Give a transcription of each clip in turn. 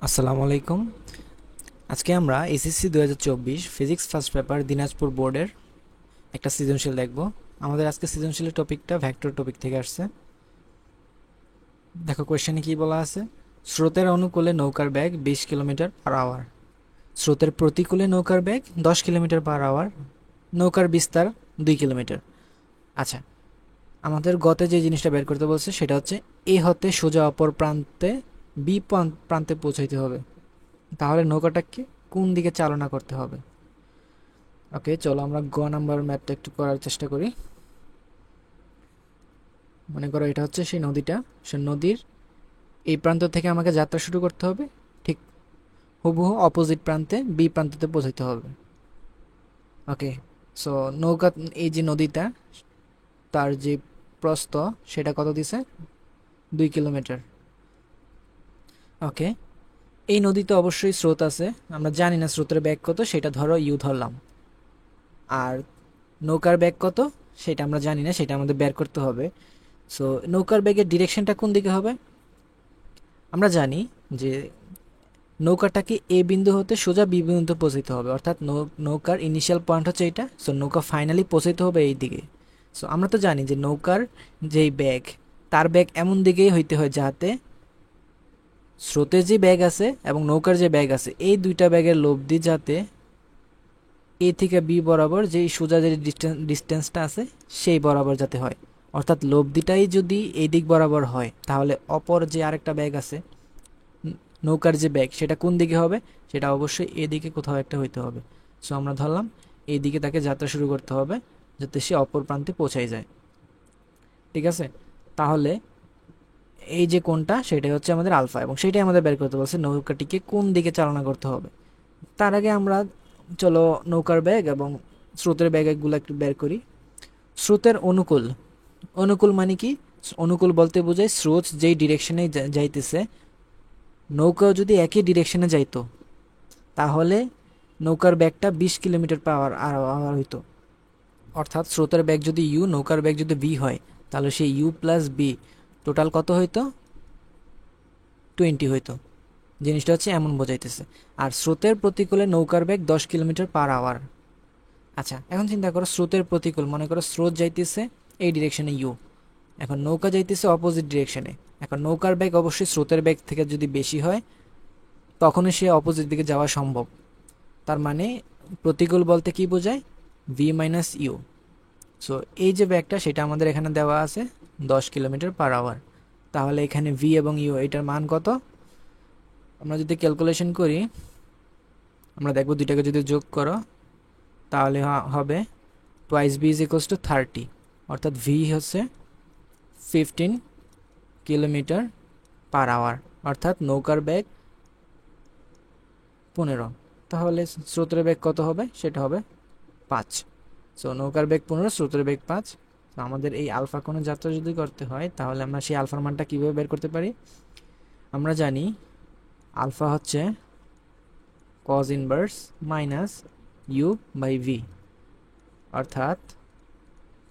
আসসালামু আলাইকুম। আজকে আমরা SSC 2024 physics first paper Dinajpur বোর্ডের একটা সৃজনশীল দেখব। আমাদের আজকে সৃজনশীলের টপিকটা ভেক্টর টপিক থেকে আসছে। দেখো কোয়েশ্চেনে কি বলা আছে, স্রোতের অনুকূলে নৌকার বেগ 20 কিলোমিটার/আওয়ার, স্রোতের প্রতিকূলে নৌকার বেগ 10 কিলোমিটার/আওয়ার, নৌকার বিস্তার 2 কিলোমিটার। আচ্ছা, আমাদের গতে যে জিনিসটা বের করতে বলছে সেটা হচ্ছে এ হতে সোজা অপর প্রান্তে বি প্রান্তে পৌঁছাইতে হবে। তাহলে নৌকাটাকে কোন দিকে চালনা করতে হবে? ওকে, চলো আমরা গ নাম্বার ম্যাথটা একটু করার চেষ্টা করি। মনে করো এটা হচ্ছে সেই নদীটা, সে নদীর এই প্রান্ত থেকে আমাকে যাত্রা শুরু করতে হবে, ঠিক হুবহু অপোজিট প্রান্তে বি প্রান্ততে পৌঁছাতে হবে। ওকে, সো নৌকা, এই যে নদীটা, তার যে প্রস্থ সেটা কত দিছে? 2 কিলোমিটার। ওকে, এই নদীতে অবশ্যই স্রোত আছে, আমরা জানি না স্রোতের বেগ কত, সেটা ধরো ইউ ধরলাম। আর নৌকার বেগ কত সেটা আমরা জানি না, সেটা আমাদের বের করতে হবে। সো নৌকার বেগের ডিরেকশনটা কোন দিকে হবে? আমরা জানি যে নৌকাটাকে এ বিন্দু হতে সোজা বি বিন্দুতে পৌঁছাতে হবে, অর্থাৎ নৌকার ইনিশিয়াল পয়েন্ট হচ্ছে এটা। সো নৌকা ফাইনালি পৌঁছাতে হবে এই দিকে। সো আমরা তো জানি যে নৌকার যেই ব্যাগ, তার ব্যাগ এমন দিকেই হইতে হয় যাতে স্রোতের যে ব্যাগ আছে এবং নৌকার যে ব্যাগ আছে, এই দুইটা ব্যাগের লব্ধি যাতে এ থেকে বি বরাবর যেই সোজা যে ডিস্টেন্সটা আছে সেই বরাবর যাতে হয়। অর্থাৎ লব্ধিটাই যদি এই দিক বরাবর হয়, তাহলে অপর যে আরেকটা ব্যাগ আছে, নৌকার যে ব্যাগ, সেটা কোন দিকে হবে? সেটা অবশ্যই এদিকে কোথাও একটা হইতে হবে। সো আমরা ধরলাম এই দিকে তাকে যাত্রা শুরু করতে হবে যাতে সে অপর প্রান্তে পৌঁছাই যায়। ঠিক আছে, তাহলে এই যে কোনটা, সেটাই হচ্ছে আমাদের আলফা, এবং সেটাই আমাদের বের করতে বলছে নৌকাটিকে কোন দিকে চালনা করতে হবে। তার আগে আমরা চলো নৌকার ব্যাগ এবং স্রোতের ব্যাগগুলো একটু বের করি। স্রোতের অনুকূল, অনুকূল মানে কি? অনুকূল বলতে বোঝায় স্রোত যেই ডিরেকশনে যাইতেছে, নৌকাও যদি একই ডিরেকশনে যাইতো তাহলে নৌকার ব্যাগটা 20 কিলোমিটার/আওয়ার হইতো। অর্থাৎ স্রোতের ব্যাগ যদি ইউ, নৌকার ব্যাগ যদি বি হয়, তাহলে সেই ইউ প্লাস বি টোটাল কত হইতো? 20 হইতো। জিনিসটা হচ্ছে এমন বোঝাইতেছে। আর স্রোতের প্রতিকূলে নৌকার ব্যাগ 10 কিলোমিটার/আওয়ার। আচ্ছা, এখন চিন্তা করো স্রোতের প্রতিকূল, মনে করো স্রোত যাইতেছে এই ডিরেকশনে ইউ, এখন নৌকা যাইতেছে অপোজিট ডিরেকশনে। এখন নৌকার ব্যাগ অবশ্যই স্রোতের ব্যাগ থেকে যদি বেশি হয়, তখনই সে অপোজিট দিকে যাওয়া সম্ভব। তার মানে প্রতিকূল বলতে কি বোঝায়? V minus you. সো এই যে ব্যাগটা, সেটা আমাদের এখানে দেওয়া আছে 10 কিলোমিটার/আওয়ার। তাহলে এখানে ভি এবং ইউ এটার মান কত? আমরা যদি ক্যালকুলেশন করি, আমরা দেখব দুইটাকে যদি যোগ করো তাহলে হবে twice B is equals to 30, অর্থাৎ ভি হচ্ছে 15 কিলোমিটার/আওয়ার, অর্থাৎ নৌকার বেগ 15। তাহলে স্রোতের বেগ কত হবে? সেটা হবে 5। সো নৌকার বেগ 15, স্রোতের বেগ 5। তো আমাদের এই আলফা কোনো যাত্রা যদি করতে হয়, তাহলে আমরা সেই আলফার মানটা কীভাবে বের করতে পারি? আমরা জানি আলফা হচ্ছে cos inverse minus U by V, অর্থাৎ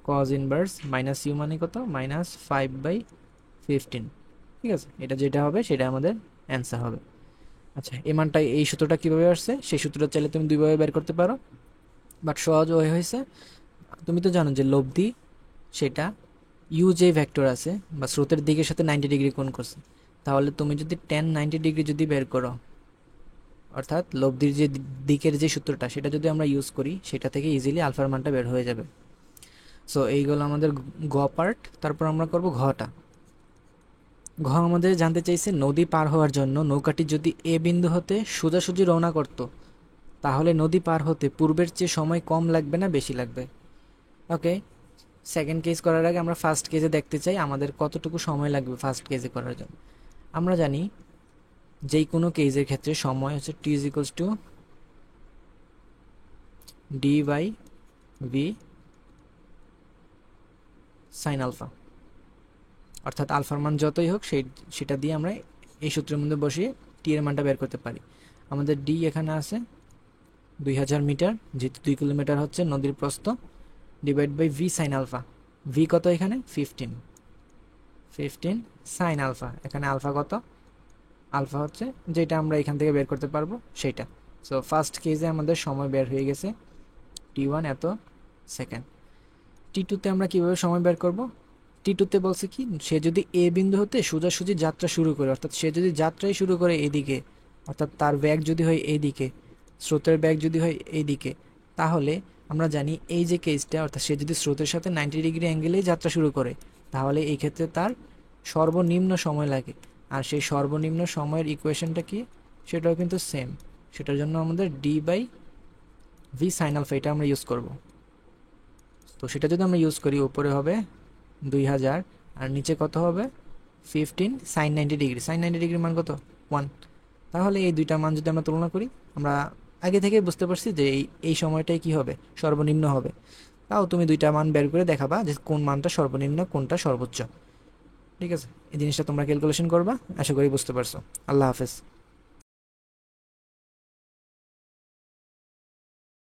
কজ ইনভার্স মাইনাস ইউ মানে কত? -5/15। ঠিক আছে, এটা যেটা হবে সেটা আমাদের অ্যান্সার হবে। আচ্ছা, এই মানটা, এই সূত্রটা কীভাবে আসছে? সেই সূত্রটা চাইলে তুমি দুইভাবে বের করতে পারো, বাট সহজ ওয়ে হয়েছে। তুমি তো জানো যে লব্ধি, সেটা ইউ যে ভেক্টর আছে বা স্রোতের দিকের সাথে 90 ডিগ্রি কোণ করছে। তাহলে তুমি যদি tan 90 ডিগ্রি যদি বের করো, অর্থাৎ লব্ধির যে দিকের যে সূত্রটা, সেটা যদি আমরা ইউজ করি, সেটা থেকে ইজিলি আলফার মানটা বের হয়ে যাবে। সো এইগুলো আমাদের গ পার্ট। তারপর আমরা করব ঘটা। ঘ আমাদের জানতে চাইছে নদী পার হওয়ার জন্য নৌকাটি যদি এ বিন্দু হতে সোজাসুজি রওনা করত, তাহলে নদী পার হতে পূর্বের চেয়ে সময় কম লাগবে না বেশি লাগবে? ওকে, সেকেন্ড কেস করার আগে আমরা ফার্স্ট কেজে দেখতে চাই আমাদের কতটুকু সময় লাগবে ফার্স্ট কেজে করার জন্য। আমরা জানি যেই কোনো কেজের ক্ষেত্রে সময় হচ্ছে T is equals to D by V sine alpha, অর্থাৎ আলফার মান যতই হোক সেটা দিয়ে আমরা এই সূত্রের মধ্যে বসিয়ে টি এর মানটা বের করতে পারি। আমাদের ডি এখানে আছে 2000 মিটার, যেহেতু 2 কিলোমিটার হচ্ছে নদীর প্রস্থ, divide by V sine alpha. V কত এখানে? 15 সাইন আলফা, এখানে আলফা কত? আলফা হচ্ছে যেটা আমরা এখান থেকে বের করতে পারবো সেটা। সো ফার্স্ট কেসে আমাদের সময় বের হয়ে গেছে t1 এত সেকেন্ড। t2-তে আমরা কিভাবে সময় বের করব? t2-তে বলছে কি, সে যদি এ বিন্দু হতে সোজাসুজি যাত্রা শুরু করে, অর্থাৎ সে যদি যাত্রাই শুরু করে এদিকে, অর্থাৎ তার ব্যাগ যদি হয় এইদিকে, স্রোতের ব্যাগ যদি হয় এইদিকে, তাহলে আমরা জানি এই যে কেসটা, অর্থাৎ সে যদি স্রোতের সাথে 90 ডিগ্রি অ্যাঙ্গেলেই যাত্রা শুরু করে, তাহলে এই ক্ষেত্রে তার সর্বনিম্ন সময় লাগে। আর সেই সর্বনিম্ন সময়ের ইকুয়েশনটা কি, সেটাও কিন্তু সেম। সেটার জন্য আমাদের d/v sin alpha এটা আমরা ইউজ করব। তো সেটা যদি আমরা ইউজ করি, উপরে হবে 2000 আর নিচে কত হবে 15 sin 90 ডিগ্রি। sin 90 ডিগ্রির মান কত 1। তাহলে এই দুইটা মান যদি আমরা তুলনা করি, আমরা আগে থেকে বুঝতে পারছি যে এই সময়টাই কি হবে, সর্বনিম্ন হবে। তাও তুমি দুইটা মান বের করে দেখাবা যে কোন মানটা সর্বনিম্ন কোনটা সর্বোচ্চ। ঠিক আছে, এই জিনিসটা তোমরা ক্যালকুলেশন করবা। আশা করি বুঝতে পারছো। আল্লাহ হাফেজ।